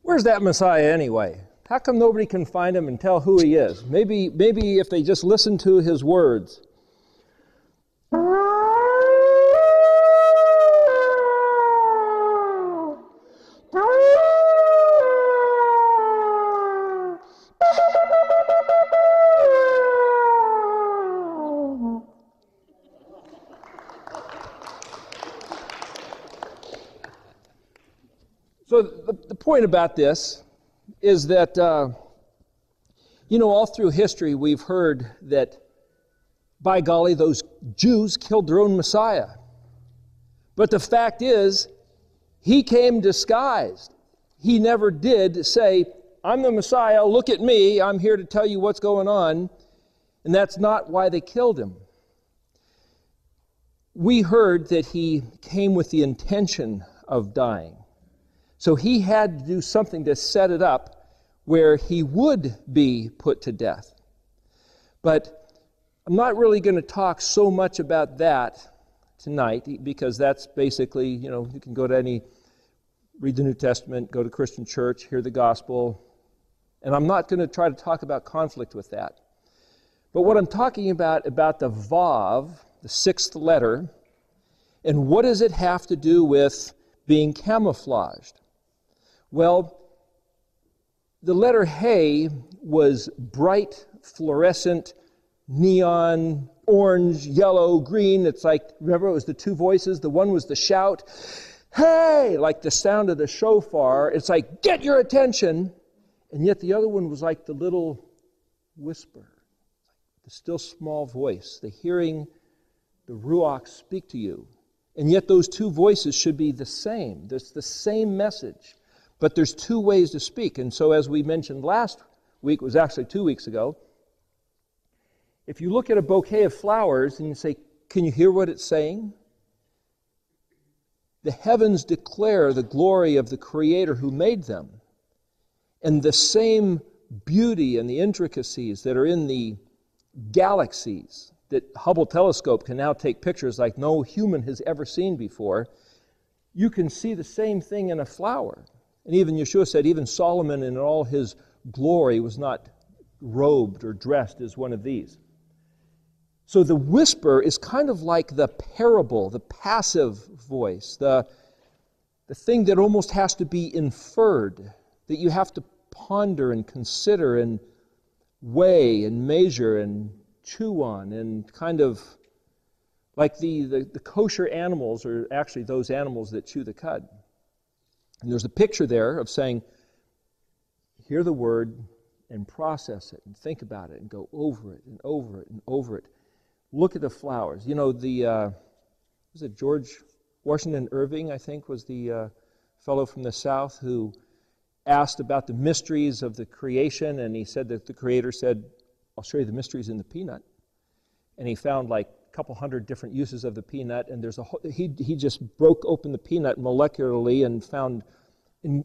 Where's that Messiah anyway? How come nobody can find him and tell who he is? Maybe if they just listen to his words. So the point about this is that, all through history we've heard that, by golly, those Jews killed their own Messiah. But the fact is, he came disguised. He never did say, I'm the Messiah, look at me, I'm here to tell you what's going on. And that's not why they killed him. We heard that he came with the intention of dying. So he had to do something to set it up where he would be put to death. But I'm not really going to talk so much about that tonight, because that's basically, you can go to read the New Testament, go to Christian church, hear the gospel, and I'm not going to try to talk about conflict with that. But what I'm talking about the Vav, the sixth letter, and what does it have to do with being camouflaged? Well, the letter He was bright, fluorescent, neon, orange, yellow, green. It's like, remember, it was the two voices. The one was the shout, hey, like the sound of the shofar. It's like, get your attention. And yet the other one was like the little whisper, the still small voice, the hearing the Ruach speak to you. And yet those two voices should be the same. There's the same message. But there's two ways to speak. And so as we mentioned last week, it was actually 2 weeks ago, if you look at a bouquet of flowers and you say, can you hear what it's saying? The heavens declare the glory of the Creator who made them. And the same beauty and the intricacies that are in the galaxies that Hubble telescope can now take pictures like no human has ever seen before, you can see the same thing in a flower. And even Yeshua said, even Solomon in all his glory was not robed or dressed as one of these. So the whisper is kind of like the parable, the passive voice, the thing that almost has to be inferred, that you have to ponder and consider and weigh and measure and chew on, and kind of like the kosher animals are actually those animals that chew the cud. And there's a picture there of saying, hear the word and process it and think about it and go over it and over it and over it. Look at the flowers. Was it George Washington Irving, I think, was the fellow from the South who asked about the mysteries of the creation, and he said that the Creator said, I'll show you the mysteries in the peanut. And he found like a couple hundred different uses of the peanut, and there's he just broke open the peanut molecularly and found, it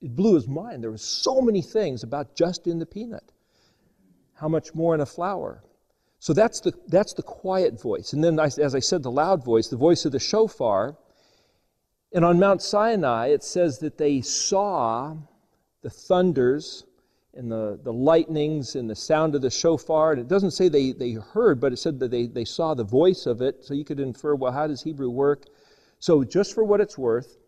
blew his mind. There were so many things about just in the peanut. How much more in a flower? So that's the quiet voice. And then, as I said, the loud voice, the voice of the shofar. And on Mount Sinai, it says that they saw the thunders and the lightnings and the sound of the shofar. And it doesn't say they heard, but it said that they saw the voice of it. So you could infer, well, how does Hebrew work? So just for what it's worth,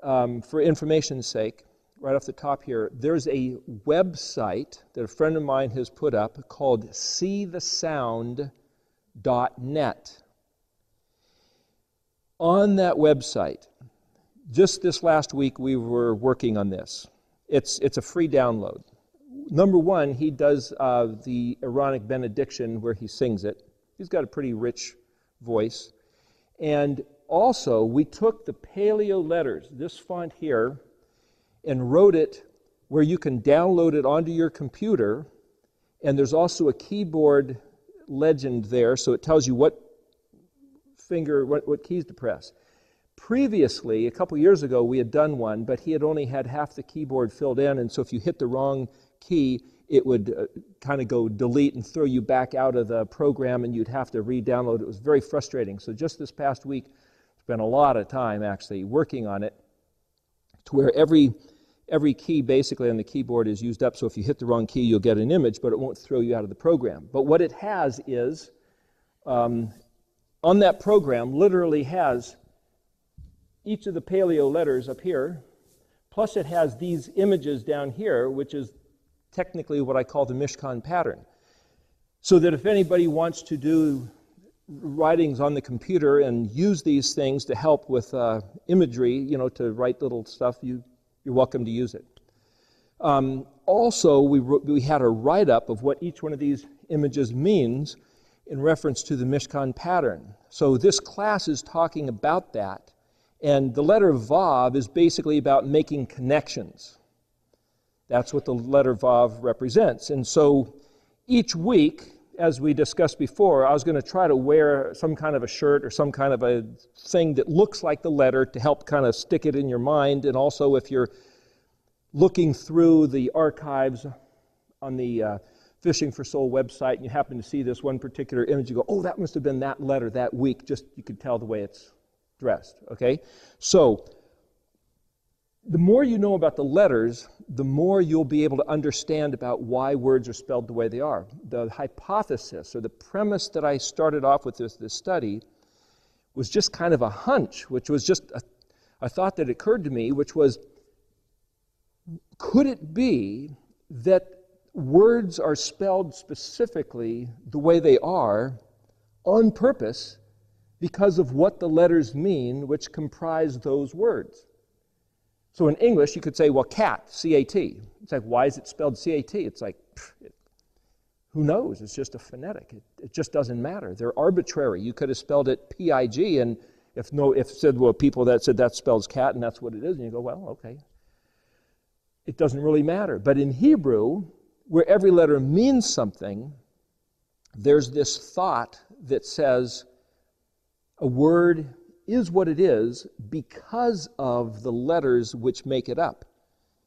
for information's sake, right off the top here, there's a website that a friend of mine has put up called seethesound.net. On that website, just this last week we were working on this. It's a free download. Number one, he does the Aaronic benediction where he sings it. He's got a pretty rich voice. And also, we took the Paleo letters, this font here, and wrote it where you can download it onto your computer. And there's also a keyboard legend there, so it tells you what keys to press. Previously, a couple years ago, we had done one, but he had only had half the keyboard filled in, and so if you hit the wrong key, it would kind of go delete and throw you back out of the program, and you'd have to re-download. It was very frustrating. So just this past week, spent a lot of time actually working on it to where every every key basically on the keyboard is used up, so if you hit the wrong key, you'll get an image, but it won't throw you out of the program. But what it has is, on that program, literally has each of the paleo letters up here, plus it has these images down here, which is technically what I call the Mishkan pattern. So that if anybody wants to do writings on the computer and use these things to help with imagery, you know, to write little stuff, you're welcome to use it. Also, we had a write-up of what each one of these images means in reference to the Mishkan pattern. So this class is talking about that. And the letter Vav is basically about making connections. That's what the letter Vav represents. And so each week, as we discussed before, I was going to try to wear some kind of a shirt or some kind of a thing that looks like the letter to help kind of stick it in your mind. And also if you're looking through the archives on the Fishing for Soul website and you happen to see this one particular image, you go, oh, that must have been that letter that week. Just, you could tell the way it's dressed, okay? So the more you know about the letters, the more you'll be able to understand about why words are spelled the way they are. The hypothesis, or the premise that I started off with this study, was just kind of a hunch, which was just a thought that occurred to me, which was, could it be that words are spelled specifically the way they are on purpose because of what the letters mean, which comprise those words? So in English, you could say, well, cat, C-A-T. It's like, why is it spelled C-A-T? It's like, who knows? It's just a phonetic. It just doesn't matter. They're arbitrary. You could have spelled it P-I-G, and if said, well, people that said that spells cat, and that's what it is, and you go, well, okay. It doesn't really matter. But in Hebrew, where every letter means something, there's this thought that says a word is what it is because of the letters which make it up.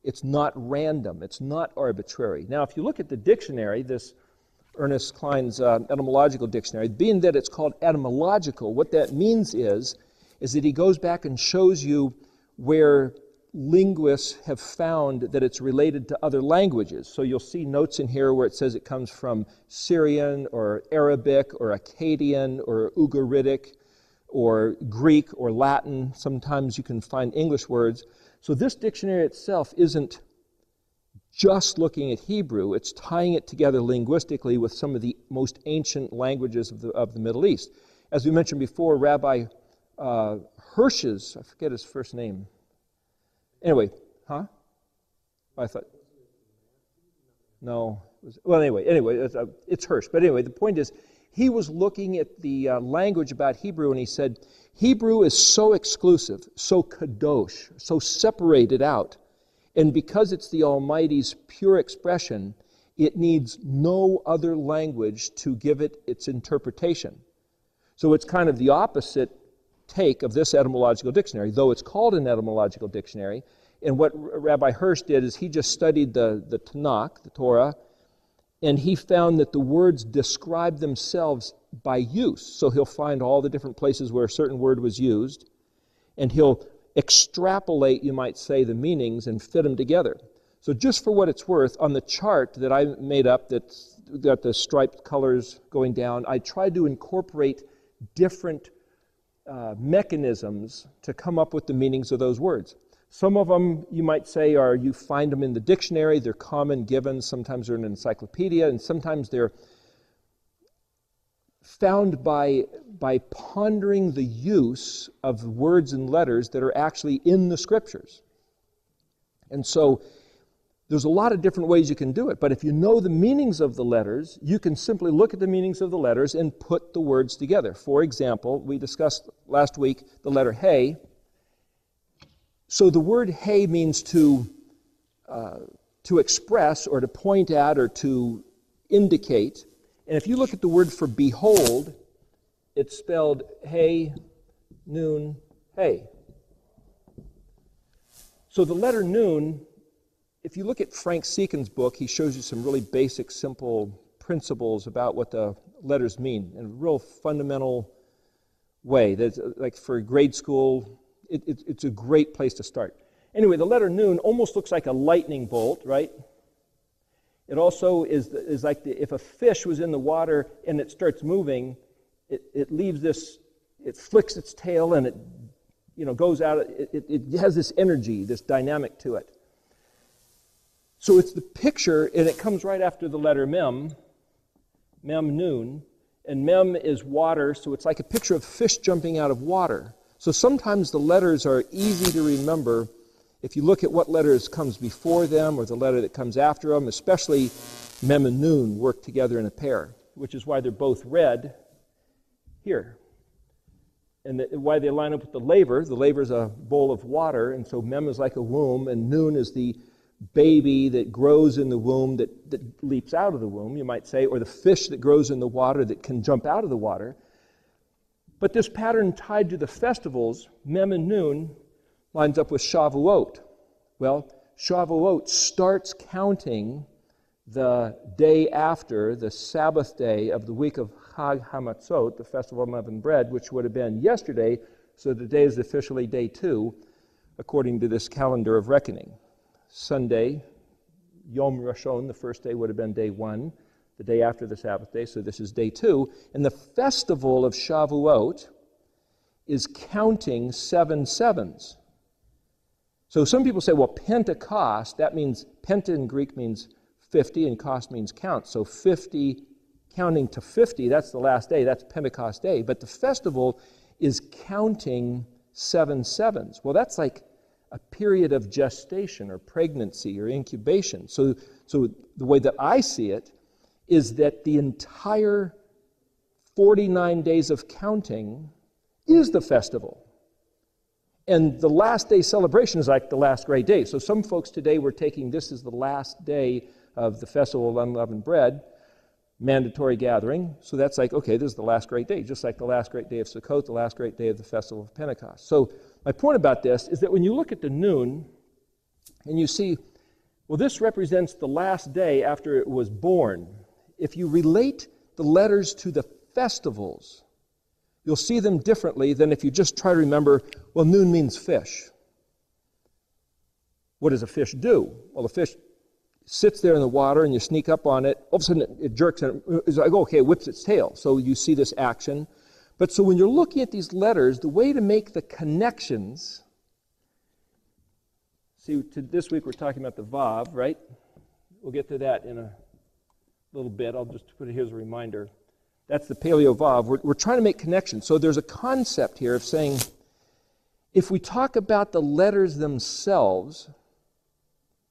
It's not random. It's not arbitrary. Now, if you look at the dictionary, this Ernest Klein's etymological dictionary, being that it's called etymological, what that means is that he goes back and shows you where linguists have found that it's related to other languages. So you'll see notes in here where it says it comes from Syrian or Arabic or Akkadian or Ugaritic or Greek or Latin. Sometimes you can find English words. So this dictionary itself isn't just looking at Hebrew, it's tying it together linguistically with some of the most ancient languages of the Middle East. As we mentioned before, Rabbi Hirsch's, I forget his first name. Anyway, I thought, no. Well, anyway, it's Hirsch. But anyway, the point is, he was looking at the language about Hebrew, and he said, Hebrew is so exclusive, so kadosh, so separated out, and because it's the Almighty's pure expression, it needs no other language to give it its interpretation. So it's kind of the opposite take of this etymological dictionary, though it's called an etymological dictionary. And what Rabbi Hirsch did is he just studied the Tanakh, the Torah, and he found that the words describe themselves by use. So he'll find all the different places where a certain word was used, and he'll extrapolate, you might say, the meanings and fit them together. So just for what it's worth, on the chart that I made up that's got the striped colors going down, I tried to incorporate different mechanisms to come up with the meanings of those words. Some of them, you might say, you find them in the dictionary, they're common givens, sometimes they're in an encyclopedia, and sometimes they're found by pondering the use of words and letters that are actually in the scriptures. And so there's a lot of different ways you can do it, but if you know the meanings of the letters, you can simply look at the meanings of the letters and put the words together. For example, we discussed last week the letter Hey. So the word Hey means to express or to point at or to indicate. And if you look at the word for behold, it's spelled Hey, Noon, Hey. So the letter Noon, if you look at Frank Seeken's book, he shows you some really basic, simple principles about what the letters mean in a real fundamental way. That's like for grade school, it's a great place to start. Anyway, the letter Nun almost looks like a lightning bolt, right? It also is like if a fish was in the water and it starts moving, it leaves this, it flicks its tail and it goes out, it has this energy, this dynamic to it. So it's the picture, and it comes right after the letter Mem Nun, and Mem is water, so it's like a picture of fish jumping out of water. So sometimes the letters are easy to remember if you look at what letters comes before them or the letter that comes after them, especially Mem and Nun work together in a pair, which is why they're both red here. And why they line up with the laver. The laver is a bowl of water, and so Mem is like a womb, and Nun is the baby that grows in the womb, that leaps out of the womb, you might say, or the fish that grows in the water that can jump out of the water. But this pattern tied to the festivals, Mem and Nun, lines up with Shavuot. Well, Shavuot starts counting the day after the Sabbath day of the week of Chag HaMatzot, the Festival of Unleavened Bread, which would have been yesterday, so today is officially day 2, according to this calendar of reckoning. Sunday, Yom Rishon, the first day would have been day 1, the day after the Sabbath day, so this is day 2. And the festival of Shavuot is counting 7 sevens. So some people say, well, Pentecost, that means, penta in Greek means 50, and cost means count. So 50, counting to 50, that's the last day, that's Pentecost day. But the festival is counting 7 sevens. Well, that's like a period of gestation or pregnancy or incubation. So the way that I see it is that the entire 49 days of counting is the festival. And the last day celebration is like the last great day. So some folks today were taking this as the last day of the Festival of Unleavened Bread, mandatory gathering. So that's like, okay, this is the last great day, just like the last great day of Sukkot, the last great day of the Festival of Pentecost. So my point about this is that when you look at the Nun and you see, well, this represents the last day after it was born. If you relate the letters to the festivals, you'll see them differently than if you just try to remember, well, Nun means fish. What does a fish do? Well, a fish sits there in the water and you sneak up on it. All of a sudden it jerks and it's like, okay, it whips its tail. So you see this action. But so when you're looking at these letters, the way to make the connections, see, this week we're talking about the Vav, right? We'll get to that in a little bit. I'll just put it here as a reminder. That's the Paleo Vav. We're trying to make connections. So there's a concept here of saying, if we talk about the letters themselves,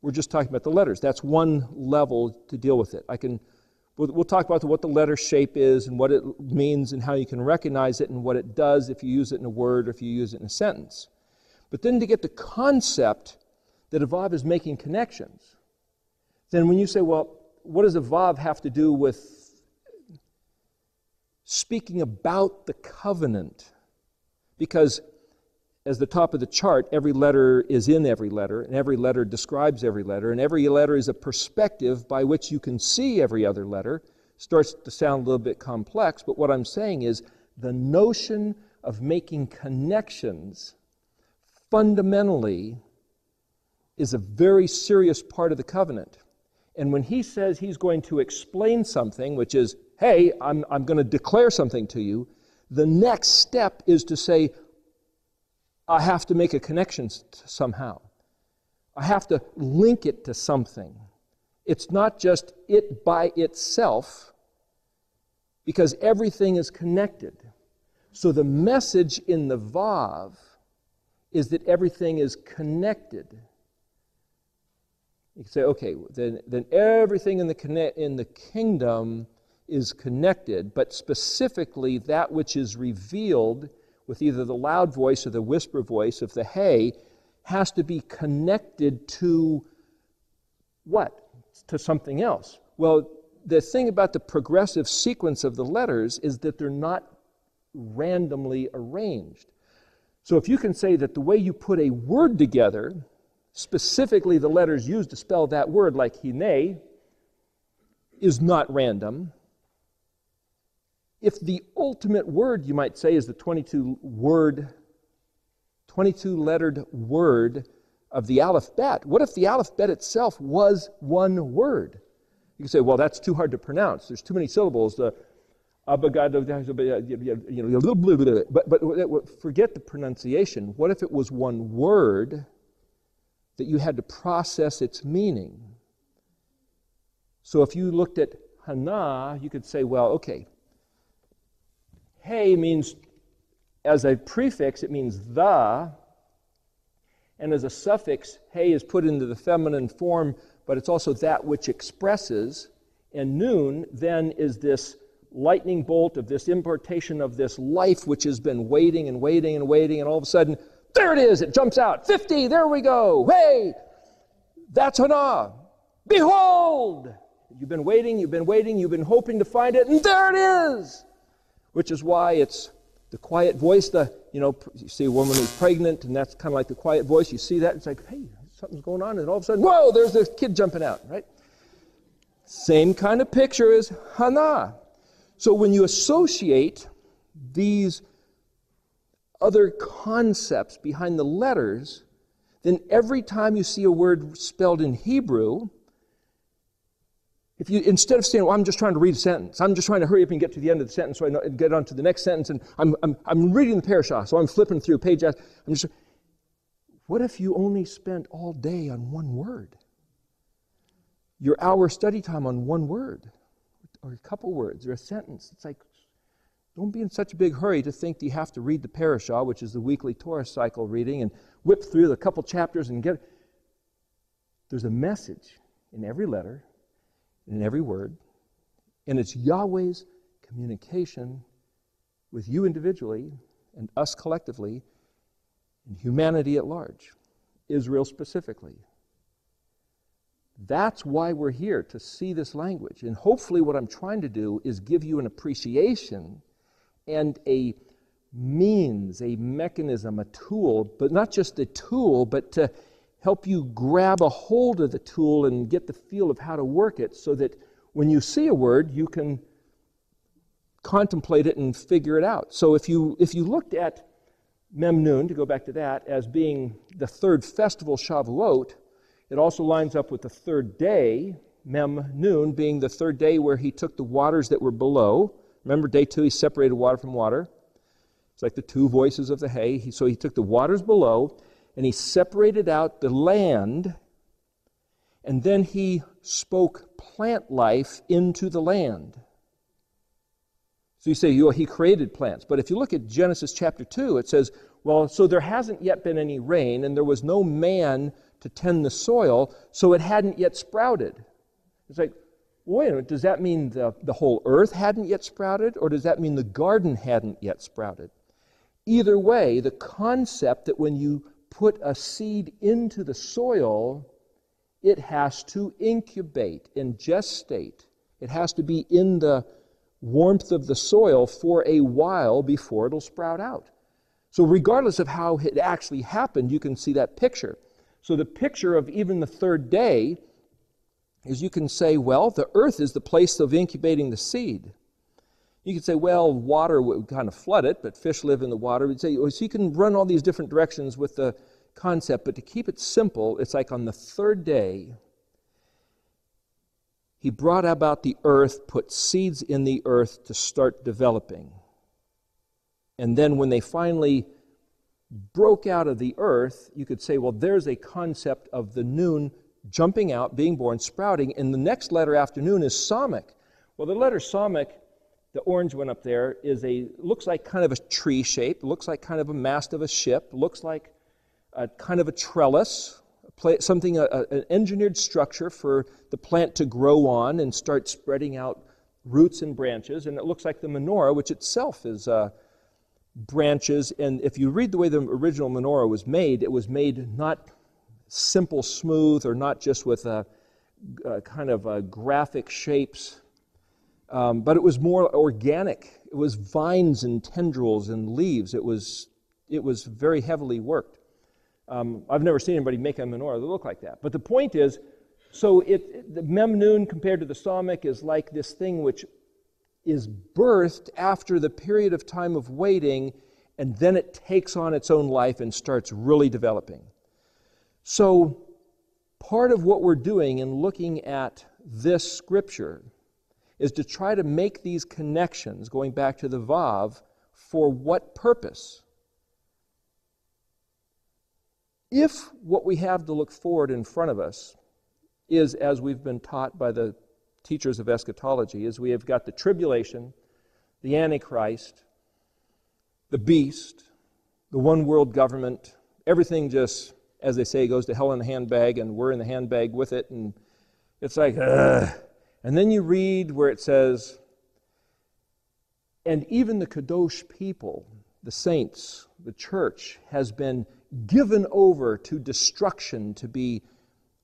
we're just talking about the letters. That's one level to deal with it. We'll talk about what the letter shape is and what it means and how you can recognize it and what it does if you use it in a word or if you use it in a sentence. But then to get the concept that a Vav is making connections, then when you say, well, what does a Vav have to do with speaking about the covenant? Because as the top of the chart, every letter is in every letter, and every letter describes every letter, and every letter is a perspective by which you can see every other letter. Starts to sound a little bit complex, but what I'm saying is the notion of making connections fundamentally is a very serious part of the covenant. And when he says he's going to explain something, which is, hey, I'm going to declare something to you, the next step is to say, I have to make a connection somehow. I have to link it to something. It's not just it by itself, because everything is connected. So the message in the Vav is that everything is connected. You can say, okay, then everything in the kingdom is connected, but specifically that which is revealed with either the loud voice or the whisper voice of the hey has to be connected to what? To something else. Well, the thing about the progressive sequence of the letters is that they're not randomly arranged. So if you can say that the way you put a word together, specifically the letters used to spell that word, like hine, is not random. If the ultimate word, you might say, is the 22-lettered word of the alphabet. What if the alphabet itself was one word? You can say, well, that's too hard to pronounce. There's too many syllables. But forget the pronunciation. What if it was one word that you had to process its meaning? So if you looked at Hana, you could say, well, okay, Hey means, as a prefix, it means the, and as a suffix, Hey is put into the feminine form, but it's also that which expresses, and Noon then is this lightning bolt of this importation of this life which has been waiting and waiting and waiting, and all of a sudden, there it is, it jumps out, 50, there we go, hey, that's Hana, behold! You've been waiting, you've been hoping to find it, and there it is! Which is why it's the quiet voice, you see a woman who's pregnant, and that's kind of like the quiet voice, you see that, it's like, hey, something's going on, and all of a sudden, whoa, there's this kid jumping out, right? Same kind of picture as Hana. So when you associate these other concepts behind the letters, then every time you see a word spelled in Hebrew, if you, instead of saying, well, I'm just trying to read a sentence, I'm just trying to hurry up and get to the end of the sentence so I know, and get on to the next sentence, and I'm reading the parashah, so I'm flipping through page after, what if you only spent all day on one word? Your hour study time on one word, or a couple words, or a sentence. It's like, don't be in such a big hurry to think that you have to read the parashah, which is the weekly Torah cycle reading, and whip through the couple chapters and get it. There's a message in every letter, in every word, and it's Yahweh's communication with you individually and us collectively and humanity at large, Israel specifically. That's why we're here, to see this language. And hopefully what I'm trying to do is give you an appreciation and a means, a mechanism, a tool, but not just a tool, but to help you grab a hold of the tool and get the feel of how to work it so that when you see a word, you can contemplate it and figure it out. So if you looked at Memnoon, to go back to that, as being the third festival, Shavuot, it also lines up with the third day, Memnoon, being the third day where he took the waters that were below. Remember, day 2, he separated water from water. It's like the two voices of the hay. So he took the waters below, and he separated out the land, and then he spoke plant life into the land. So you say, he created plants. But if you look at Genesis chapter 2, it says, well, so there hasn't yet been any rain, and there was no man to tend the soil, so it hadn't yet sprouted. It's like, wait a minute, does that mean the whole earth hadn't yet sprouted, or does that mean the garden hadn't yet sprouted? Either way, the concept that when you put a seed into the soil, it has to incubate and gestate. It has to be in the warmth of the soil for a while before it'll sprout out. So regardless of how it actually happened, you can see that picture. So the picture of even the third day is, you can say, well, the earth is the place of incubating the seed. You could say, well, water would kind of flood it, but fish live in the water. We'd say, so you can run all these different directions with the concept, but to keep it simple, it's like on the third day, he brought about the earth, put seeds in the earth to start developing. And then when they finally broke out of the earth, you could say, well, there's a concept of the noon jumping out, being born, sprouting, and the next letter after noon is Samech. Well, the letter Samech, the orange one up there, looks like kind of a tree shape, looks like kind of a mast of a ship, looks like a kind of a trellis, an engineered structure for the plant to grow on and start spreading out roots and branches, and it looks like the menorah, which itself is branches. And if you read the way the original menorah was made, it was made not simple, smooth, or not just with a kind of graphic shapes, but it was more organic. It was vines and tendrils and leaves. It was very heavily worked. I've never seen anybody make a menorah that looked like that. But the point is, so the Memnoon compared to the Samech is like this thing which is birthed after the period of time of waiting, and then it takes on its own life and starts really developing. So part of what we're doing in looking at this scripture is to try to make these connections, going back to the Vav, for what purpose? If what we have to look forward in front of us is, as we've been taught by the teachers of eschatology, is we have got the tribulation, the Antichrist, the beast, the one world government, everything just, as they say, goes to hell in a handbag, and we're in the handbag with it, and it's like, ugh. And then you read where it says, and even the Kadosh people, the saints, the church, has been given over to destruction, to be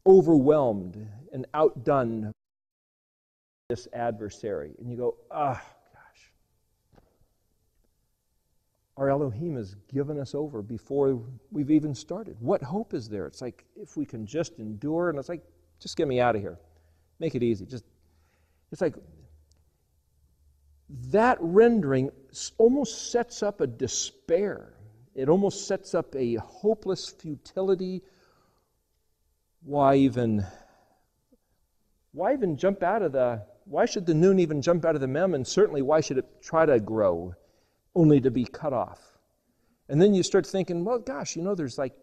overwhelmed and outdone by this adversary. And you go, gosh. Our Elohim has given us over before we've even started. What hope is there? It's like, if we can just endure, and it's like, just get me out of here. Make it easy. It's like, that rendering almost sets up a despair. It almost sets up a hopeless futility. Why jump out of why should the Noon even jump out of the Mem, and certainly why should it try to grow only to be cut off? And then you start thinking, well, gosh, there's like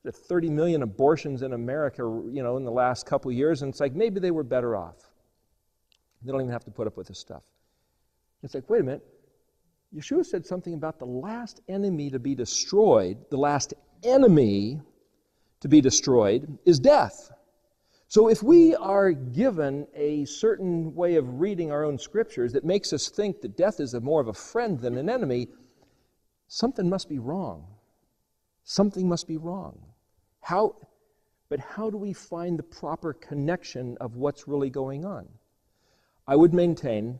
30 million abortions in America, in the last couple of years, and it's like, maybe they were better off. They don't even have to put up with this stuff. It's like, wait a minute. Yeshua said something about the last enemy to be destroyed. The last enemy to be destroyed is death. So if we are given a certain way of reading our own scriptures that makes us think that death is more of a friend than an enemy, something must be wrong. Something must be wrong. But how do we find the proper connection of what's really going on? I would maintain,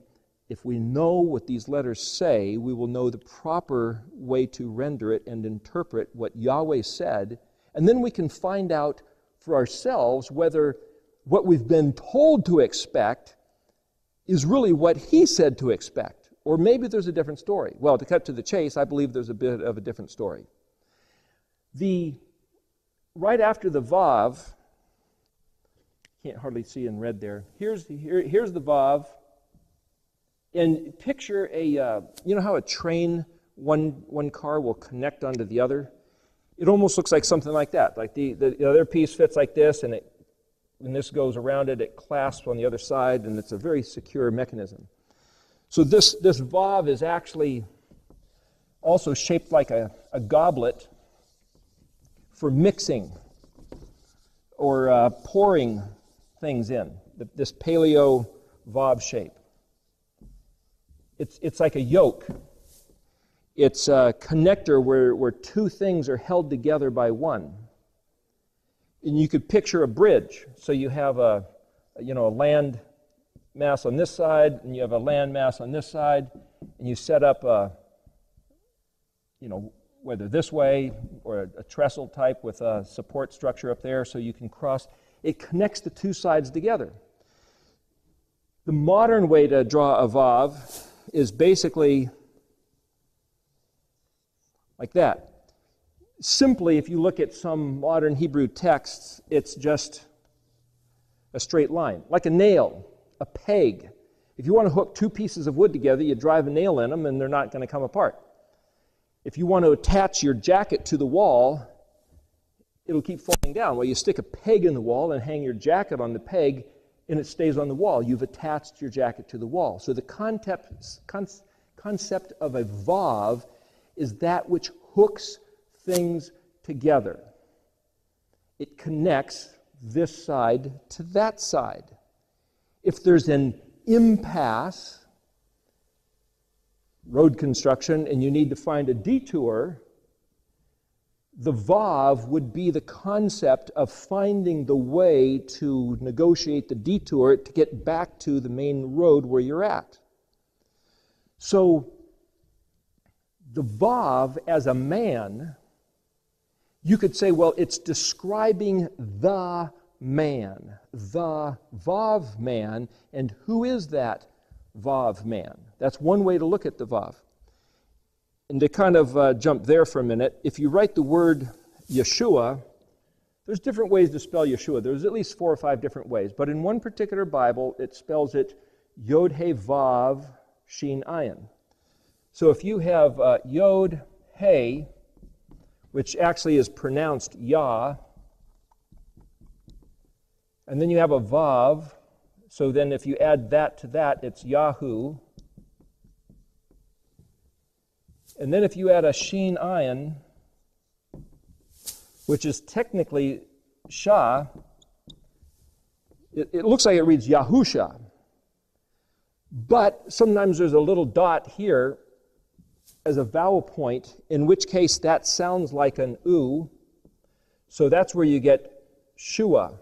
if we know what these letters say, we will know the proper way to render it and interpret what Yahweh said, and then we can find out for ourselves whether what we've been told to expect is really what He said to expect, or maybe there's a different story. Well, to cut to the chase, I believe there's a bit of a different story. Right after the Vav, can't hardly see in red there. Here's the Vav, and picture how a train, one car will connect onto the other. It almost looks like something like that. Like the other piece fits like this, and when this goes around it, it clasps on the other side, and it's a very secure mechanism. So this Vav is actually also shaped like a goblet for mixing or pouring things in, this paleo Vav shape. It's like a yoke. It's a connector where two things are held together by one. And you could picture a bridge. So you have a land mass on this side, and you have a land mass on this side, and you set up whether this way or a trestle type with a support structure up there so you can cross. It connects the two sides together. The modern way to draw a Vav is basically like that. Simply, if you look at some modern Hebrew texts, it's just a straight line, like a nail, a peg. If you want to hook two pieces of wood together, you drive a nail in them and they're not going to come apart. If you want to attach your jacket to the wall, it'll keep falling down. Well, you stick a peg in the wall and hang your jacket on the peg, and it stays on the wall. You've attached your jacket to the wall. So the concept of a Vav is that which hooks things together. It connects this side to that side. If there's an impasse, road construction, and you need to find a detour, the Vav would be the concept of finding the way to negotiate the detour to get back to the main road where you're at. So the Vav as a man, you could say, well, it's describing the man, the Vav man, and who is that Vav man? That's one way to look at the Vav. And to kind of jump there for a minute, if you write the word Yeshua There's different ways to spell Yeshua. There's at least 4 or 5 different ways. But in one particular Bible, it spells it Yod He Vav Shin Ayin. So if you have Yod He, which actually is pronounced Yah, and then you have a Vav, so then if you add that to that, it's Yahu. And then if you add a Shin Ayin, which is technically Shah, it looks like it reads Yahusha. But sometimes there's a little dot here as a vowel point, in which case that sounds like an U. So that's where you get Shua.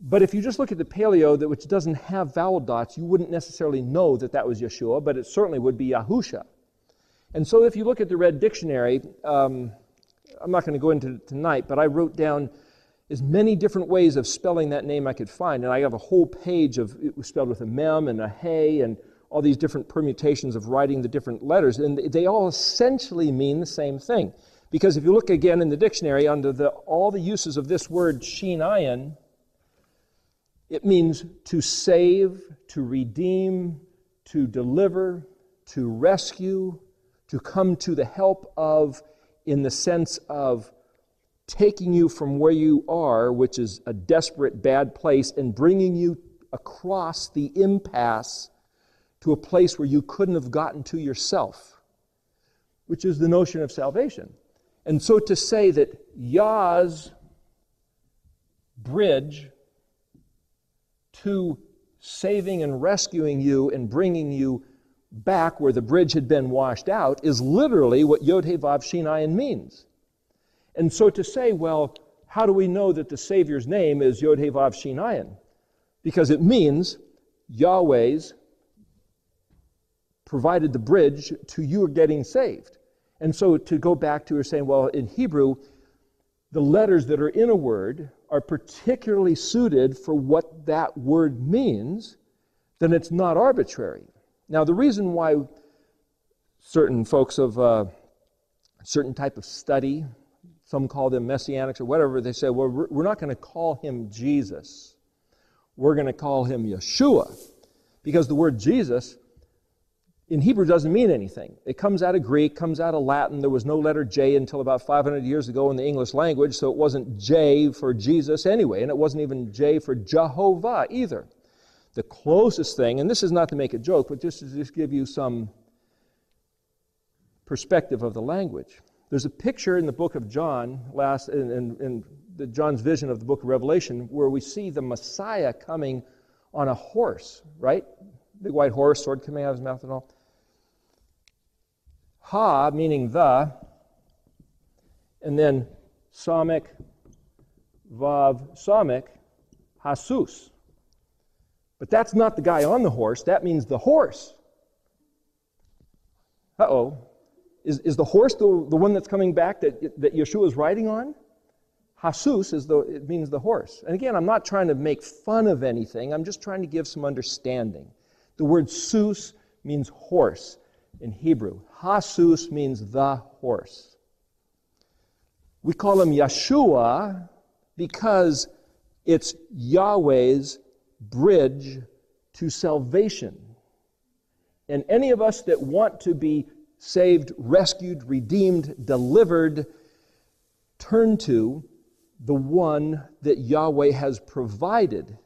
But if you just look at the Paleo, which doesn't have vowel dots, you wouldn't necessarily know that that was Yeshua, but it certainly would be Yahusha. And so if you look at the Red Dictionary, I'm not going to go into it tonight, but I wrote down as many different ways of spelling that name I could find, and I have a whole page of it was spelled with a mem and a hey and all these different permutations of writing the different letters, and they all essentially mean the same thing. Because if you look again in the dictionary, under all the uses of this word Shin Ayin, it means to save, to redeem, to deliver, to rescue, to come to the help of, in the sense of taking you from where you are, which is a desperate, bad place, and bringing you across the impasse to a place where you couldn't have gotten to yourself, which is the notion of salvation. And so to say that Yah's bridge to saving and rescuing you and bringing you back where the bridge had been washed out is literally what Yod He Vav Shin Ayin means. And so to say, well, how do we know that the Savior's name is Yod He Vav Shin Ayin? Because it means Yahweh's provided the bridge to you getting saved. And so to go back to, you're saying, well, in Hebrew, the letters that are in a word are particularly suited for what that word means, then it's not arbitrary. Now, the reason why certain folks of a certain type of study, some call them messianics or whatever, they say, well, we're not going to call him Jesus. We're going to call him Yeshua. Because the word Jesus in Hebrew doesn't mean anything. It comes out of Greek, comes out of Latin. There was no letter J until about 500 years ago in the English language, so it wasn't J for Jesus anyway, and it wasn't even J for Jehovah either. The closest thing, and this is not to make a joke, but just to give you some perspective of the language. There's a picture in the book of John, in John's vision of the book of Revelation, where we see the Messiah coming on a horse, right? Big white horse, sword coming out of his mouth and all. Ha, meaning the, and then Samek, Vav, Samek, Hasus. But that's not the guy on the horse, that means the horse. Uh-oh. Is the horse the one that's coming back that Yeshua is riding on? Hasus it means the horse. And again, I'm not trying to make fun of anything, I'm just trying to give some understanding. The word sus means horse in Hebrew. Hasus means the horse. We call him Yeshua because it's Yahweh's bridge to salvation. And any of us that want to be saved, rescued, redeemed, delivered, turn to the one that Yahweh has provided.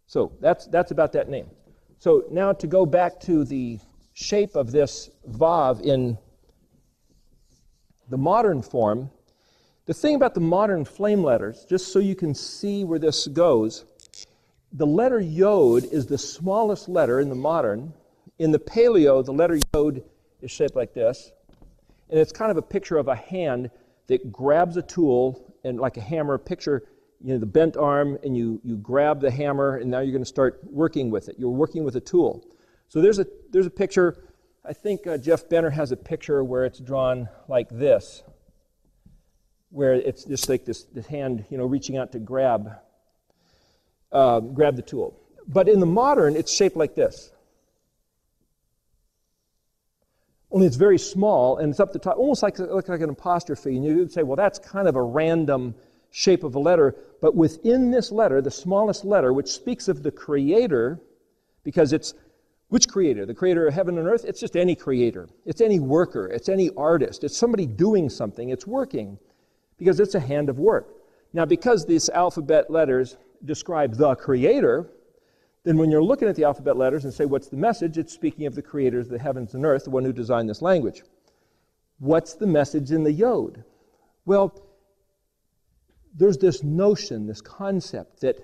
So that's about that name. So now to go back to the shape of this Vav in the modern form, the thing about the modern flame letters, just so you can see where this goes, the letter Yod is the smallest letter in the modern. In the Paleo, the letter Yod is shaped like this, and it's kind of a picture of a hand that grabs a tool, and like a hammer, picture the bent arm, and you grab the hammer, and now you're going to start working with it. You're working with a tool. So there's a picture. I think Jeff Benner has a picture where it's drawn like this, where it's just like this hand, reaching out to grab the tool. But in the modern, it's shaped like this. only it's very small, and it's up the top, almost like an apostrophe. And you would say, well, that's kind of a random shape of a letter. But within this letter, the smallest letter, which speaks of the Creator, because it's, which Creator? The Creator of heaven and earth? It's just any creator. It's any worker. It's any artist. It's somebody doing something. It's working, because it's a hand of work. Now, because these alphabet letters describe the Creator, then when you're looking at the alphabet letters and say, what's the message? It's speaking of the creators of the heavens and earth, the one who designed this language. What's the message in the Yod? Well, there's this notion, this concept that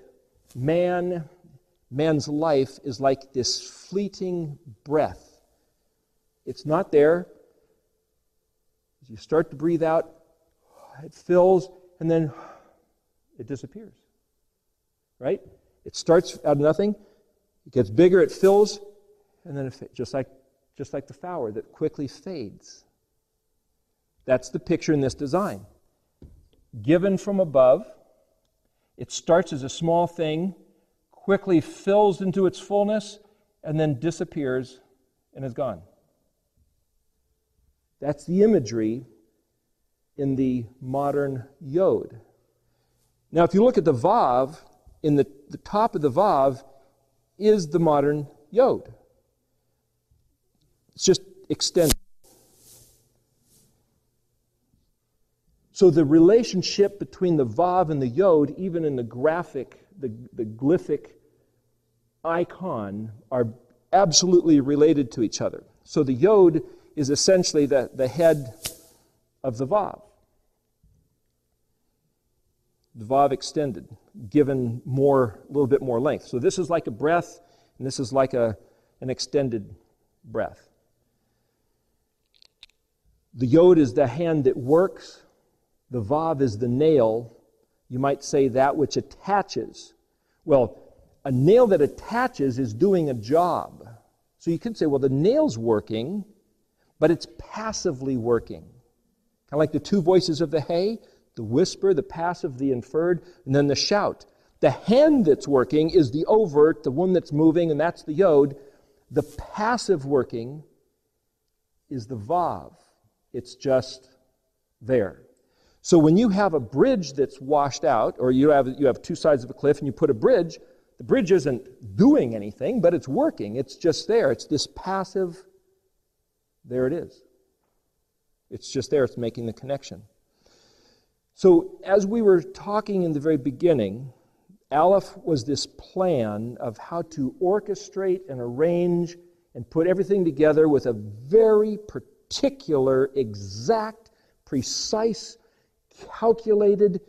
man's life is like this fleeting breath. It's not there. As you start to breathe out, it fills, and then it disappears. Right? It starts out of nothing. It gets bigger, it fills, and then it just like the flower that quickly fades. That's the picture in this design. Given from above, it starts as a small thing, quickly fills into its fullness, and then disappears and is gone. That's the imagery in the modern Yod. Now, if you look at the Vav, in the top of the Vav is the modern Yod. It's just extended. So the relationship between the Vav and the Yod, even in the graphic, the glyphic icon, are absolutely related to each other. So the Yod is essentially the head of the Vav. The Vav extended, given a little bit more length. So this is like a breath, and this is like an extended breath. The Yod is the hand that works. The Vav is the nail. You might say that which attaches. Well, a nail that attaches is doing a job. So you could say, well, the nail's working, but it's passively working. Kind of like the two voices of the hay. The whisper, the passive, the inferred, and then the shout. The hand that's working is the overt, the one that's moving, and that's the Yod. The passive working is the Vav. It's just there. So when you have a bridge that's washed out, or you have two sides of a cliff and you put a bridge, the bridge isn't doing anything, but it's working. It's just there. It's this passive, there it is. It's just there. It's making the connection. So as we were talking in the very beginning, Aleph was this plan of how to orchestrate and arrange and put everything together with a very particular, exact, precise, calculated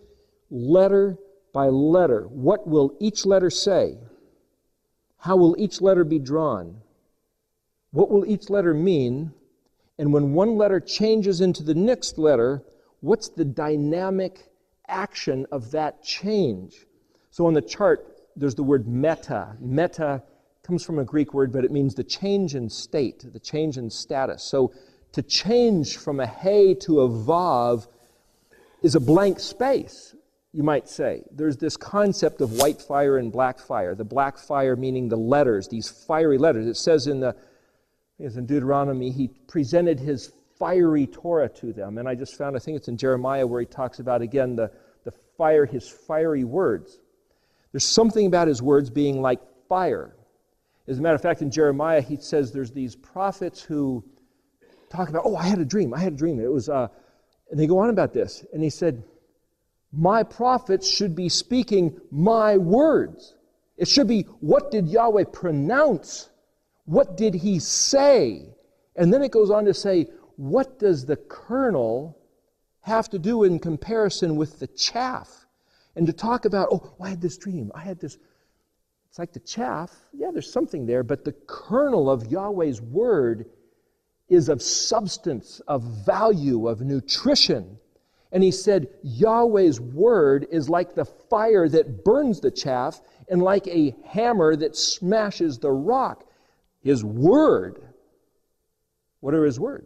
letter by letter. What will each letter say? How will each letter be drawn? What will each letter mean? And when one letter changes into the next letter, what's the dynamic action of that change? So on the chart, there's the word meta. Meta comes from a Greek word, but it means the change in state, the change in status. So to change from a hay to a vav is a blank space, you might say. There's this concept of white fire and black fire. The black fire meaning the letters, these fiery letters. It says in Deuteronomy, he presented his fiery Torah to them. And I just found, I think it's in Jeremiah, where he talks about, again, the fire, his fiery words. There's something about his words being like fire. As a matter of fact, in Jeremiah, he says there's these prophets who talk about, I had a dream. It was, and they go on about this. And he said, my prophets should be speaking my words. It should be, what did Yahweh pronounce? What did he say? And then it goes on to say, what does the kernel have to do in comparison with the chaff? And to talk about, I had this dream. It's like the chaff. Yeah, there's something there, but the kernel of Yahweh's word is of substance, of value, of nutrition. And he said, Yahweh's word is like the fire that burns the chaff and like a hammer that smashes the rock. His word. What are his word?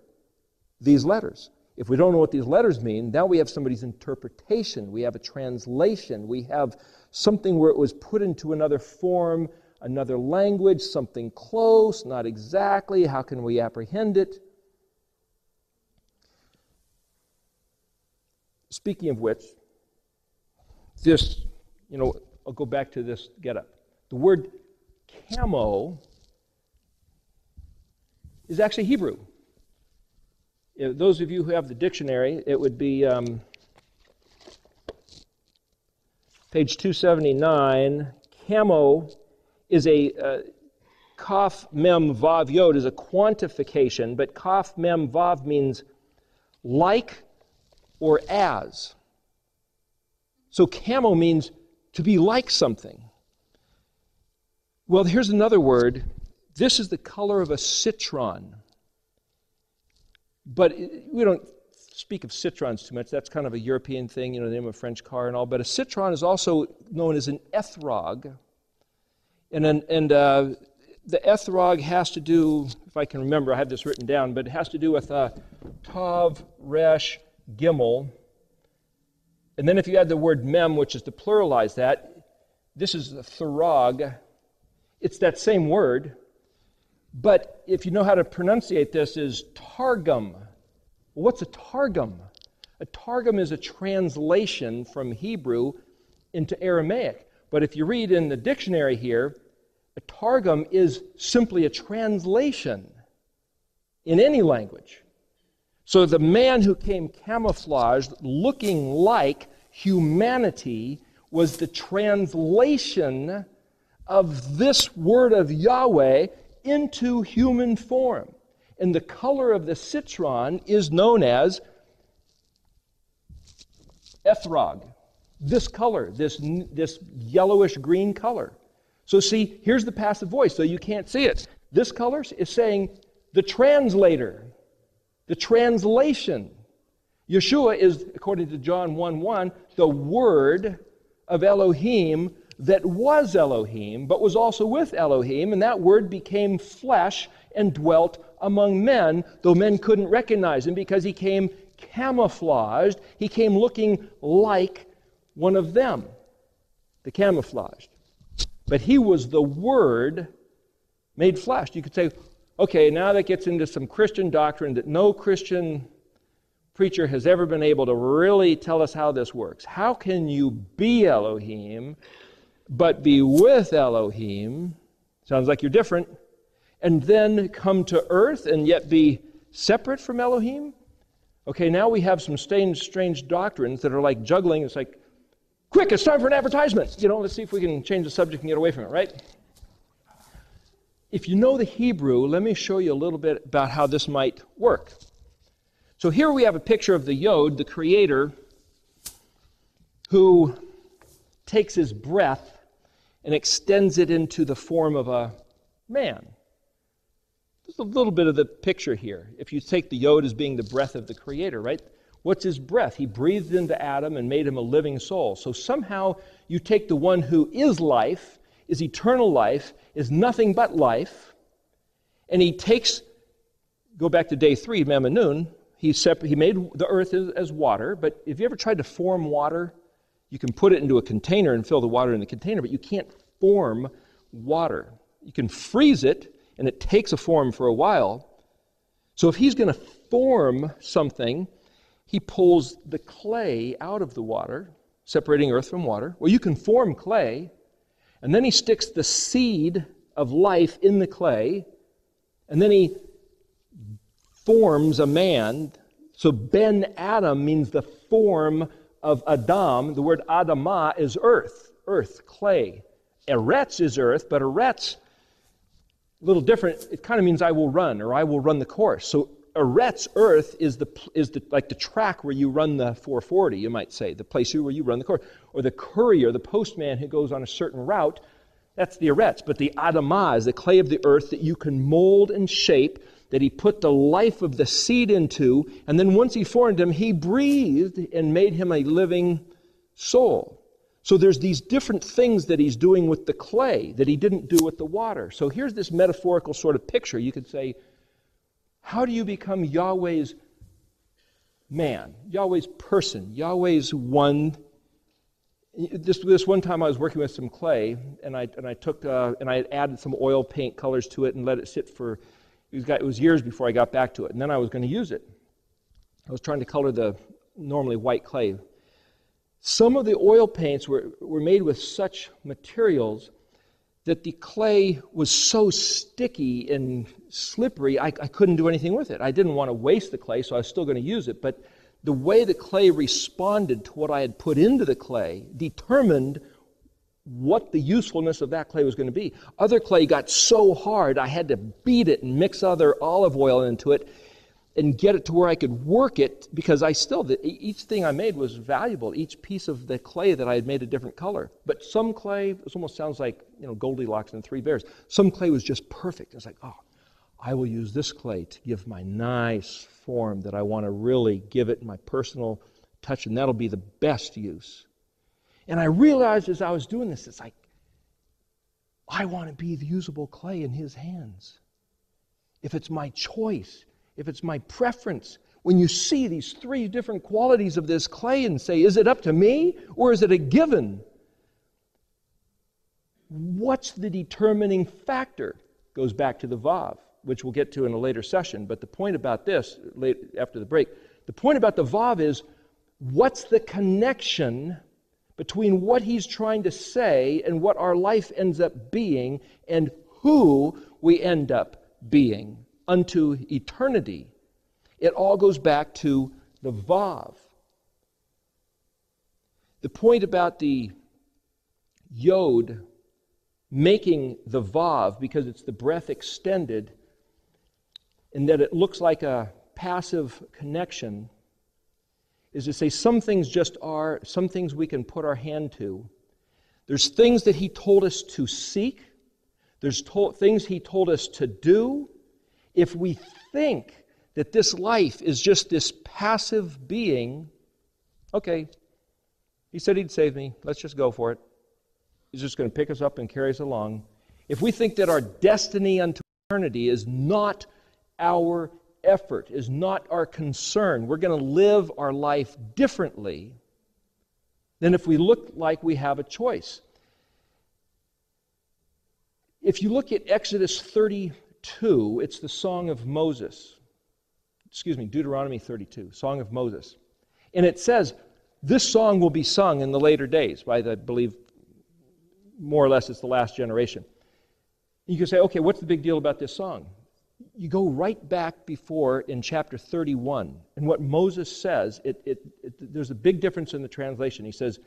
These letters. If we don't know what these letters mean, now we have somebody's interpretation. We have a translation. We have something where it was put into another form, another language, something close, not exactly. How can we apprehend it? Speaking of which, this, I'll go back to this getup. The word camo is actually Hebrew. Those of you who have the dictionary, it would be page 279. Camo is a kaf mem vav yod is a quantification, but kaf mem vav means like or as. So camo means to be like something. Well, here's another word. This is the color of a citron. But we don't speak of citrons too much. That's kind of a European thing, the name of a French car and all. But a citron is also known as an ethrog. And the ethrog has to do, if I can remember, I have this written down, but it has to do with tav, resh, gimel. And then if you add the word mem, which is to pluralize that, this is a tharag. It's that same word, but if you know how to pronunciate this, is targum. Well, what's a targum? A targum is a translation from Hebrew into Aramaic. But if you read in the dictionary here, a targum is simply a translation in any language. So the man who came camouflaged, looking like humanity, was the translation of this word of Yahweh into human form. And the color of the citron is known as ethrog. This color, this yellowish green color. So see, here's the passive voice, so you can't see it. This color is saying the translator, the translation. Yeshua is, according to John 1:1, the Word of Elohim that was Elohim, but was also with Elohim, and that Word became flesh and dwelt among men, though men couldn't recognize him because he came camouflaged. He came looking like one of them, the camouflaged. But he was the Word made flesh. You could say, okay, now that gets into some Christian doctrine that no Christian preacher has ever been able to really tell us how this works. How can you be Elohim but be with Elohim? Sounds like you're different. And then come to earth and yet be separate from Elohim? Okay, now we have some strange doctrines that are like juggling. It's like, quick, it's time for an advertisement. Let's see if we can change the subject and get away from it, right? If you know the Hebrew, let me show you a little bit about how this might work. So here we have a picture of the Yod, the Creator, who takes his breath and extends it into the form of a man. Just a little bit of the picture here. If you take the Yod as being the breath of the Creator, right? What's his breath? He breathed into Adam and made him a living soul. So somehow you take the one who is life, is eternal life, is nothing but life, and he takes, go back to day 3, Mem and Nun, he made the earth as water, but if you ever tried to form water, you can put it into a container and fill the water in the container, but you can't form water. You can freeze it, and it takes a form for a while. So if he's going to form something, he pulls the clay out of the water, separating earth from water. Well, you can form clay, and then he sticks the seed of life in the clay, and then he forms a man. So Ben Adam means the form of Adam. The word Adamah is earth, clay. Eretz is earth, but Eretz, a little different. It kind of means I will run, or I will run the course. So Eretz, earth, is like the track where you run the 440, you might say, the place where you run the course. Or the courier, the postman who goes on a certain route, that's the Eretz. But the Adamah is the clay of the earth that you can mold and shape, that he put the life of the seed into, and then once he formed him, he breathed and made him a living soul. So there's these different things that he's doing with the clay that he didn't do with the water. So here's this metaphorical sort of picture. You could say, how do you become Yahweh's man, Yahweh's person, Yahweh's one? This one time I was working with some clay, and I had added some oil paint colors to it and let it sit for, it was years before I got back to it, and then I was going to use it. I was trying to color the normally white clay. Some of the oil paints were made with such materials that the clay was so sticky and slippery, I couldn't do anything with it. I didn't want to waste the clay, so I was still going to use it. But the way the clay responded to what I had put into the clay determined what the usefulness of that clay was going to be. Other clay got so hard, I had to beat it and mix other olive oil into it and get it to where I could work it, because each thing I made was valuable. Each piece of the clay that I had made a different color. But some clay, it almost sounds like, Goldilocks and the Three Bears. Some clay was just perfect. It's like, I will use this clay to give my nice form that I want to really give it my personal touch, and that'll be the best use. And I realized as I was doing this, it's like, I want to be the usable clay in His hands. If it's my choice, if it's my preference, when you see these three different qualities of this clay and say, is it up to me or is it a given? What's the determining factor? Goes back to the Vav, which we'll get to in a later session. But the point about this, after the break, the point about the Vav is, what's the connection between what He's trying to say and what our life ends up being and who we end up being unto eternity? It all goes back to the Vav. The point about the Yod making the Vav, because it's the breath extended, and that it looks like a passive connection, is to say some things just are, some things we can put our hand to. There's things that He told us to seek. There's things He told us to do. If we think that this life is just this passive being, okay, He said He'd save me, let's just go for it. He's just going to pick us up and carry us along. If we think that our destiny unto eternity is not our effort, is not our concern, we're going to live our life differently than if we look like we have a choice. If you look at Exodus 32, it's the Song of Moses. Deuteronomy 32, Song of Moses. And it says, this song will be sung in the later days by I believe, more or less it's the last generation. You can say, okay, what's the big deal about this song? You go right back before in chapter 31, and what Moses says, there's a big difference in the translation. He says,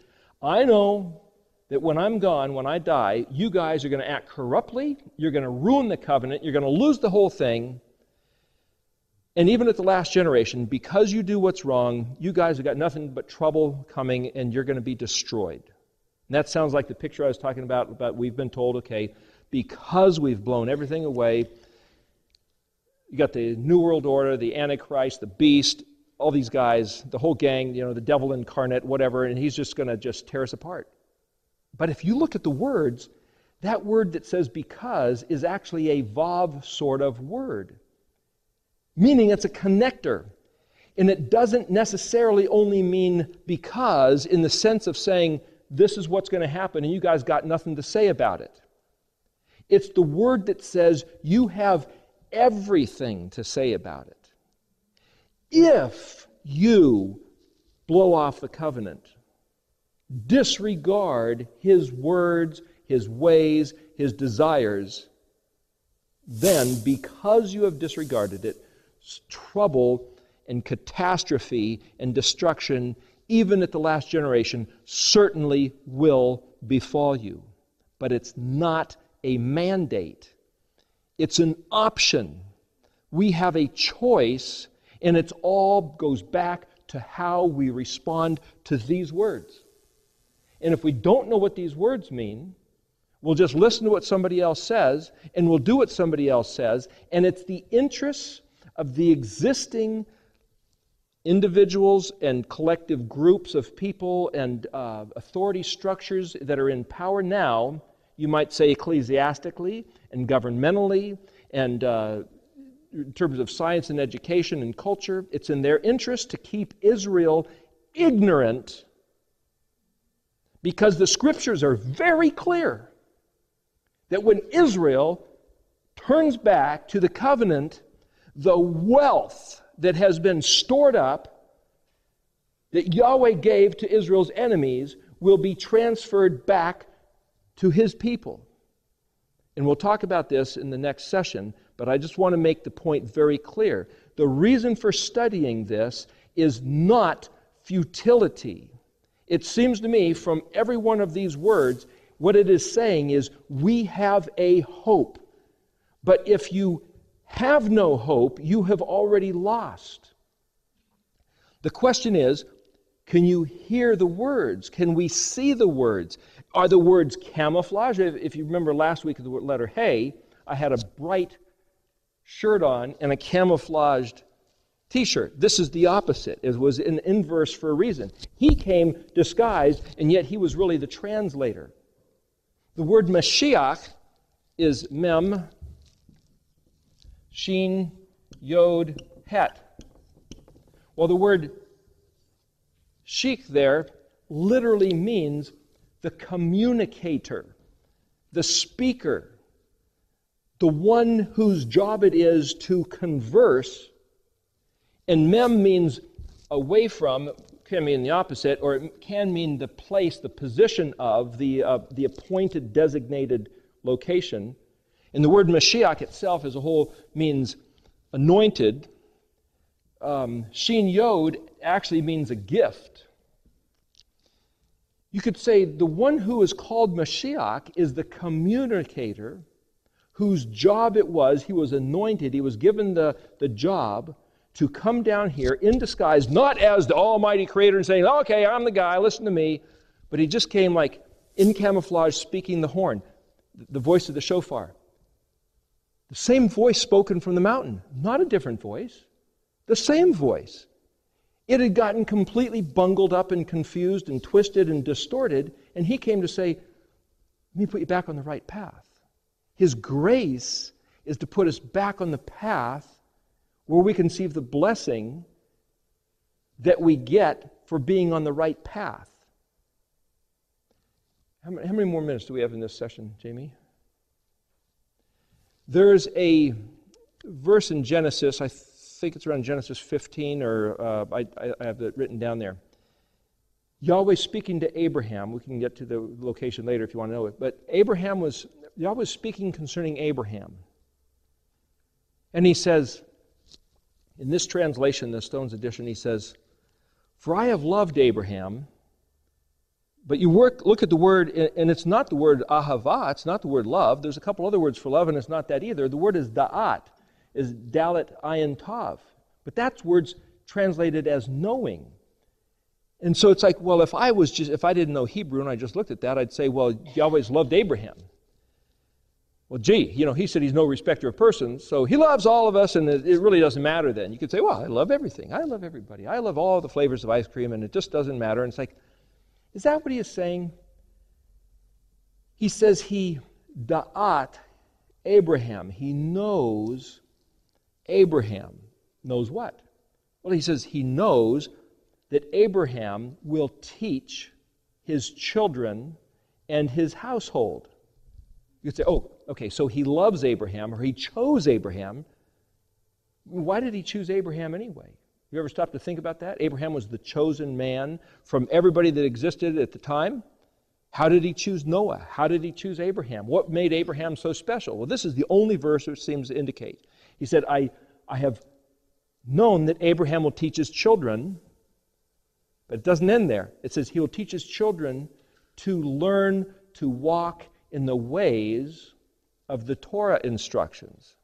I know that when I'm gone, when I die, you guys are going to act corruptly, you're going to ruin the covenant, you're going to lose the whole thing, and even at the last generation, because you do what's wrong, you guys have got nothing but trouble coming, and you're going to be destroyed. And that sounds like the picture I was talking about we've been told, okay, because we've blown everything away, you got the New World Order, the Antichrist, the Beast, all these guys, the whole gang, the devil incarnate, whatever, and he's just going to just tear us apart. But if you look at the words, that word that says because is actually a Vav sort of word, meaning it's a connector. And it doesn't necessarily only mean because in the sense of saying, this is what's going to happen, and you guys got nothing to say about it. It's the word that says you have everything to say about it. If you blow off the covenant, disregard His words, His ways, His desires, then because you have disregarded it, trouble and catastrophe and destruction, even at the last generation, certainly will befall you. But it's not a mandate. It's an option. We have a choice, and it all goes back to how we respond to these words. And if we don't know what these words mean, we'll just listen to what somebody else says, and we'll do what somebody else says, and it's the interests of the existing individuals and collective groups of people and authority structures that are in power now, you might say ecclesiastically and governmentally and in terms of science and education and culture. It's in their interest to keep Israel ignorant because the Scriptures are very clear that when Israel turns back to the covenant, the wealth that has been stored up that Yahweh gave to Israel's enemies will be transferred back to his people. And we'll talk about this in the next session, but I just want to make the point very clear. The reason for studying this is not futility. It seems to me from every one of these words, what it is saying is we have a hope. But if you have no hope, you have already lost. The question is, can you hear the words? Can we see the words? Are the words camouflage? If you remember last week, the letter hey, I had a bright shirt on and a camouflaged t-shirt. This is the opposite. It was an inverse for a reason. He came disguised, and yet he was really the translator. The word Mashiach is mem, shin, yod, het. Well, the word sheikh there literally means the communicator, the speaker, the one whose job it is to converse. And mem means away from, can mean the opposite, or it can mean the place, the position of, the appointed, designated location. And the word Mashiach itself as a whole means anointed. Shin Yod actually means a gift. You could say the one who is called Mashiach is the communicator whose job it was. He was anointed. He was given the job to come down here in disguise, not as the Almighty Creator and saying, okay, I'm the guy, listen to me. But he just came like in camouflage speaking the horn, the voice of the shofar. The same voice spoken from the mountain, not a different voice. The same voice. It had gotten completely bungled up and confused and twisted and distorted, and he came to say, let me put you back on the right path. His grace is to put us back on the path where we can see the blessing that we get for being on the right path. How many more minutes do we have in this session, Jamie? There's a verse in Genesis, I think it's around Genesis 15, or I have it written down there. Yahweh speaking to Abraham. We can get to the location later if you want to know it. But Yahweh was speaking concerning Abraham. And he says, in this translation, the Stone's edition, he says, for I have loved Abraham. But you look at the word, and it's not the word ahava, it's not the word love. There's a couple other words for love, and it's not that either. The word is da'at, is dalet ayin tav. But that's words translated as knowing. And so it's like, well, if I didn't know Hebrew and I just looked at that, I'd say, well, Yahweh's loved Abraham. Well, gee, he said he's no respecter of persons, so he loves all of us, and it really doesn't matter then. You could say, well, I love everything. I love everybody. I love all the flavors of ice cream, and it just doesn't matter. And it's like, is that what he is saying? He says he da'at Abraham. He knows Abraham. Knows what? Well, he says he knows that Abraham will teach his children and his household. You could say, oh, okay, so he loves Abraham, or he chose Abraham. Why did he choose Abraham anyway? You ever stop to think about that? Abraham was the chosen man from everybody that existed at the time. How did he choose Noah? How did he choose Abraham? What made Abraham so special? Well, this is the only verse which seems to indicate. He said, I have known that Abraham will teach his children, but it doesn't end there. It says he will teach his children to learn to walk in the ways of the Torah instructions.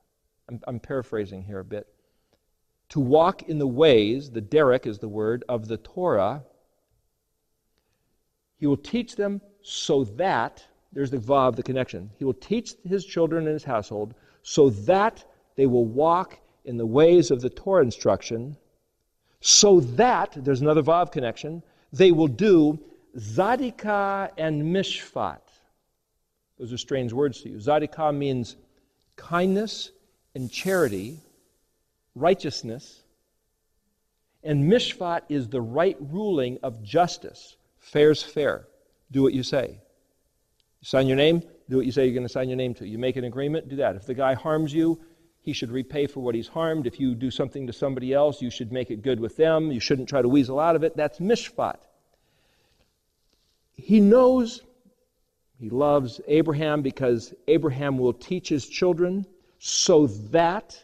I'm paraphrasing here a bit. To walk in the ways, the derek is the word, of the Torah. He will teach them so that, there's the vav, the connection. He will teach his children and his household so that they will walk in the ways of the Torah instruction, so that, there's another vav connection, they will do zadikah and mishpat. Those are strange words to you. Zadikah means kindness and charity, righteousness, and mishpat is the right ruling of justice. Fair's fair. Do what you say. You sign your name, do what you say you're going to sign your name to. You make an agreement, do that. If the guy harms you, he should repay for what he's harmed. If you do something to somebody else, you should make it good with them. You shouldn't try to weasel out of it. That's mishpat. He knows, he loves Abraham because Abraham will teach his children so that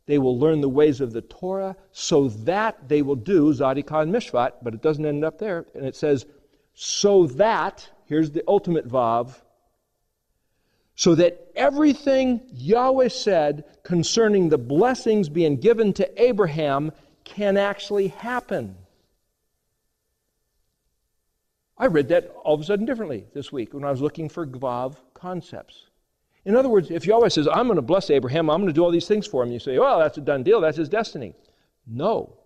they will learn the ways of the Torah, so that they will do Zadikah and Mishpat, but it doesn't end up there. And it says, so that, here's the ultimate vav, so that everything Yahweh said concerning the blessings being given to Abraham can actually happen. I read that all of a sudden differently this week when I was looking for vav concepts. In other words, if Yahweh says, I'm going to bless Abraham, I'm going to do all these things for him, you say, well, that's a done deal, that's his destiny. No.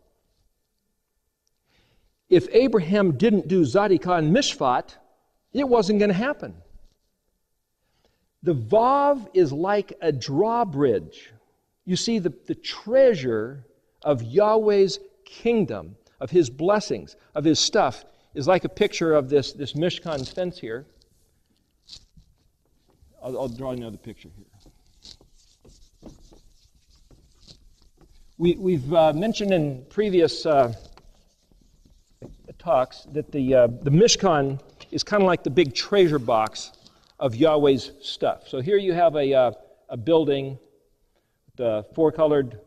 If Abraham didn't do Zadikah and Mishpat, it wasn't going to happen. The vav is like a drawbridge. You see, the treasure of Yahweh's kingdom, of his blessings, of his stuff, is like a picture of this Mishkan fence here. I'll draw another picture here. We've mentioned in previous talks that the Mishkan is kind of like the big treasure box of Yahweh's stuff. So here you have a building, the four-colored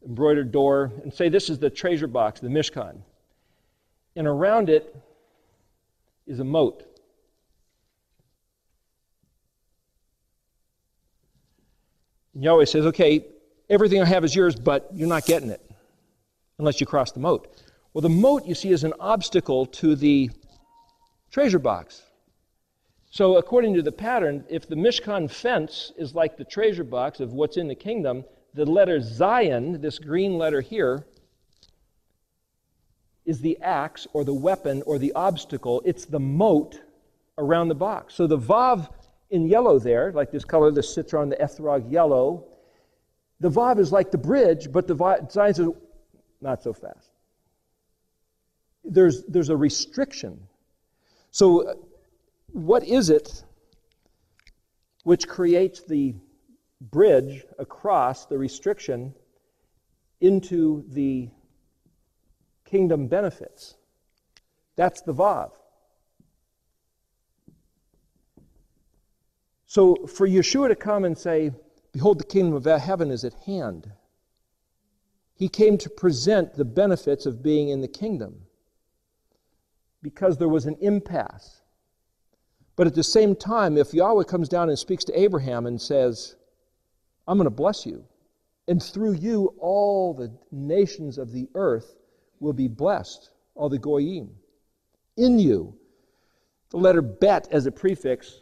embroidered door, and say this is the treasure box, the Mishkan. And around it is a moat. And Yahweh says, okay, everything I have is yours, but you're not getting it unless you cross the moat. Well, the moat, you see, is an obstacle to the treasure box. So according to the pattern, if the Mishkan fence is like the treasure box of what's in the kingdom, the letter Zion, this green letter here, is the axe or the weapon or the obstacle. It's the moat around the box. So the Vav in yellow there, like this color, this sits on the Ethrog yellow, the Vav is like the bridge, but the Zion says, not so fast. There's a restriction. So what is it which creates the bridge across the restriction into the kingdom benefits? That's the Vav. So for Yeshua to come and say, behold, the kingdom of heaven is at hand, he came to present the benefits of being in the kingdom because there was an impasse. But at the same time, if Yahweh comes down and speaks to Abraham and says, I'm going to bless you, and through you all the nations of the earth will be blessed, all the goyim. In you, the letter bet as a prefix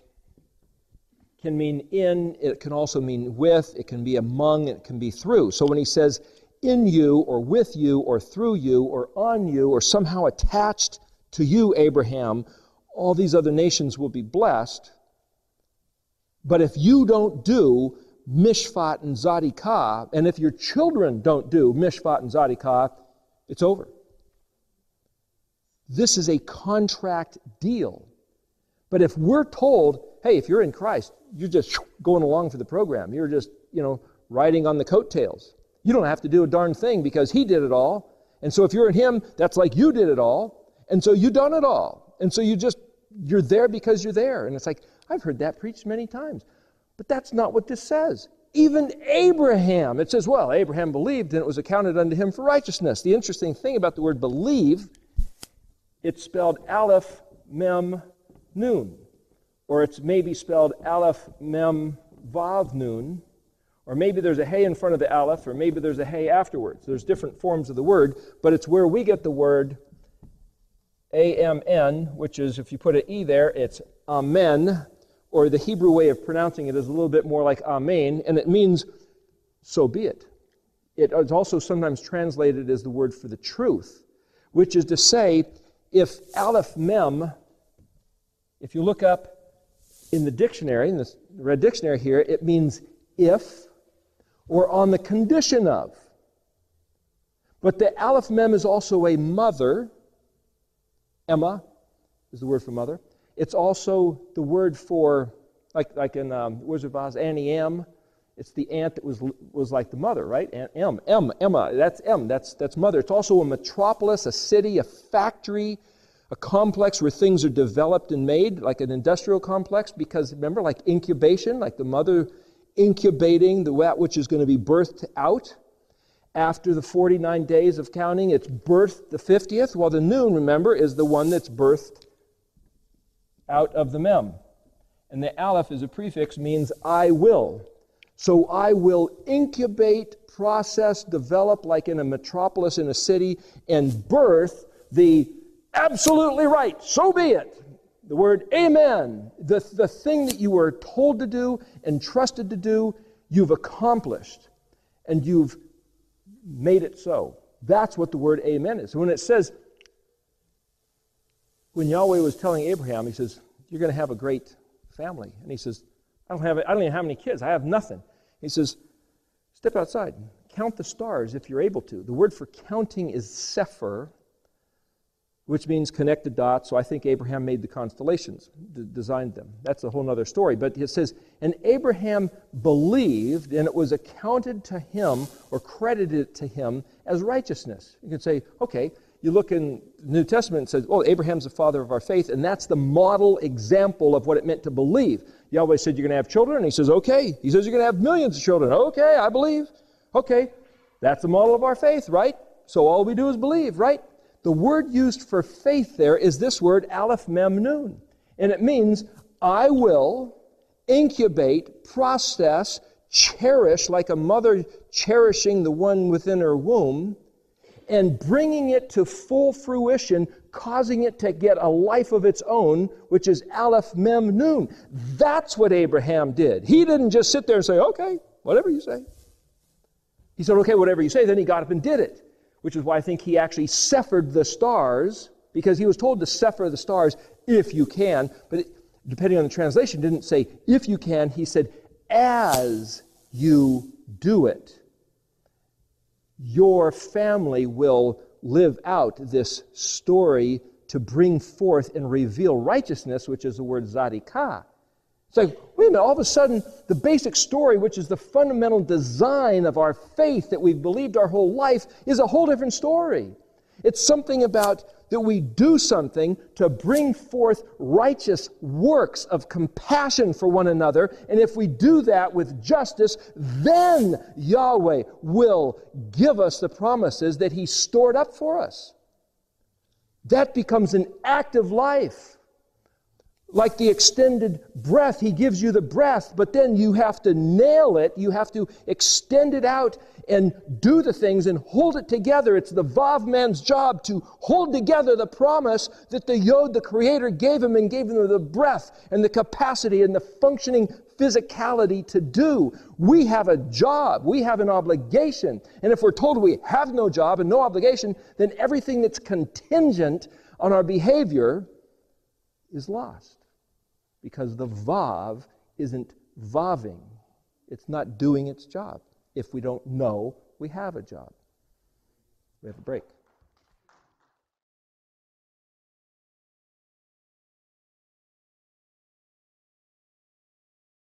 can mean in, it can also mean with, it can be among, it can be through. So when he says in you, or with you, or through you, or on you, or somehow attached to you, Abraham, all these other nations will be blessed. But if you don't do Mishpat and Zadikah, and if your children don't do Mishpat and Zadikah, it's over. This is a contract deal. But if we're told, hey, if you're in Christ, you're just going along for the program. You're just, riding on the coattails. You don't have to do a darn thing because he did it all. And so if you're in him, that's like you did it all. And so you've done it all. And so you're there because you're there. And it's like, I've heard that preached many times. But that's not what this says. Even Abraham, it says, well, Abraham believed and it was accounted unto him for righteousness. The interesting thing about the word believe, it's spelled Aleph, Mem, Nun. Or it's maybe spelled Aleph, Mem, Vav, Nun. Or maybe there's a hey in front of the Aleph, or maybe there's a hey afterwards. There's different forms of the word, but it's where we get the word A-M-N, which is, if you put an E there, it's Amen, or the Hebrew way of pronouncing it is a little bit more like Amen, and it means, so be it. It is also sometimes translated as the word for the truth, which is to say, if Aleph Mem, if you look up in the dictionary, in this red dictionary here, it means if, or on the condition of. But the Aleph Mem is also a mother. Emma is the word for mother. It's also the word for, like in Wizard of Oz, Annie M. It's the aunt that was like the mother, right? Aunt Emma, that's M, that's mother. It's also a metropolis, a city, a factory, a complex where things are developed and made, like an industrial complex, because remember, like incubation, like the mother incubating that which is going to be birthed out. After the 49 days of counting, it's birthed the 50th, while the noon, remember, is the one that's birthed out of the mem. And the aleph is a prefix, means I will. So I will incubate, process, develop like in a metropolis in a city, and birth the absolutely right, so be it. The word amen, the thing that you were told to do and trusted to do, you've accomplished. And you've made it so. That's what the word amen is. When it says, when Yahweh was telling Abraham, he says, you're going to have a great family. And he says, I don't even have any kids. I have nothing. He says, step outside. Count the stars if you're able to. The word for counting is sefer, which means connected dots. So I think Abraham made the constellations, designed them. That's a whole other story. But it says, and Abraham believed, and it was accounted to him or credited to him as righteousness. You could say, okay, you look in the New Testament and says, oh, Abraham's the father of our faith, and that's the model example of what it meant to believe. Yahweh said you're going to have children, and he says, okay. He says you're going to have millions of children. Okay, I believe. Okay, that's the model of our faith, right? So all we do is believe, right? The word used for faith there is this word, aleph mem nun. And it means, I will incubate, process, cherish, like a mother cherishing the one within her womb, and bringing it to full fruition, causing it to get a life of its own, which is aleph mem nun. That's what Abraham did. He didn't just sit there and say, okay, whatever you say. He said, okay, whatever you say. Then he got up and did it. Which is why I think he actually sephered the stars, because he was told to sepher the stars if you can, but depending on the translation, didn't say if you can, he said as you do it. Your family will live out this story to bring forth and reveal righteousness, which is the word zadikah. It's like, wait a minute, all of a sudden, the basic story, which is the fundamental design of our faith that we've believed our whole life, is a whole different story. It's something about that we do something to bring forth righteous works of compassion for one another, and if we do that with justice, then Yahweh will give us the promises that He stored up for us. That becomes an active life. Like the extended breath, He gives you the breath, but then you have to nail it, you have to extend it out and do the things and hold it together. It's the Vav man's job to hold together the promise that the Yod, the Creator, gave him, and gave him the breath and the capacity and the functioning physicality to do. We have a job, we have an obligation, and if we're told we have no job and no obligation, then everything that's contingent on our behavior is lost. Because the Vav isn't Vaving. It's not doing its job if we don't know we have a job. We have a break.